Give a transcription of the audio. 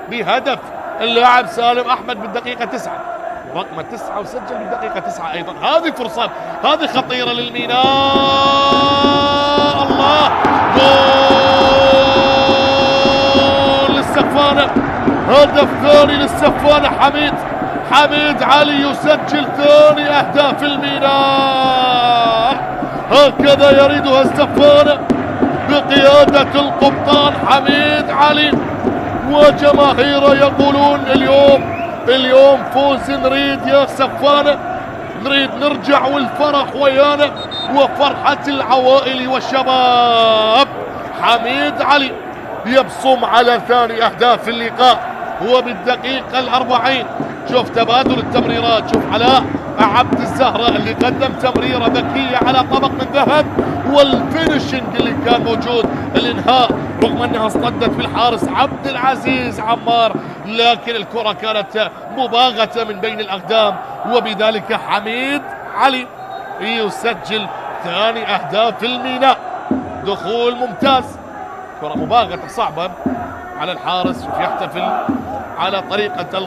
بهدف اللاعب سالم احمد بالدقيقه 9 رقم 9 وسجل بالدقيقه 9 ايضا. هذه فرصه، هذه خطيره للميناء. الله، جول للسفانه، هدف ثاني للسفانه. حميد علي يسجل ثاني اهداف الميناء. هكذا يريدها السفانه بقياده القبطان حميد علي وجماهيره يقولون اليوم فوز نريد يا سفانة، نريد نرجع والفرح ويانا وفرحة العوائل والشباب. حميد علي يبصم على ثاني أهداف اللقاء هو بالدقيقة 40. شوف تبادل التمريرات، شوف علاء عبد الزهرة اللي قدم تمريرة ذكية على طبق من ذهب، والفينشنج اللي كان موجود، الانهاء رغم انها اصطدت في الحارس عبد العزيز عمار، لكن الكرة كانت مباغتة من بين الاقدام، وبذلك حميد علي يسجل ثاني اهداف الميناء. دخول ممتاز، كرة مباغتة صعبة على الحارس، شوف يحتفل على طريقة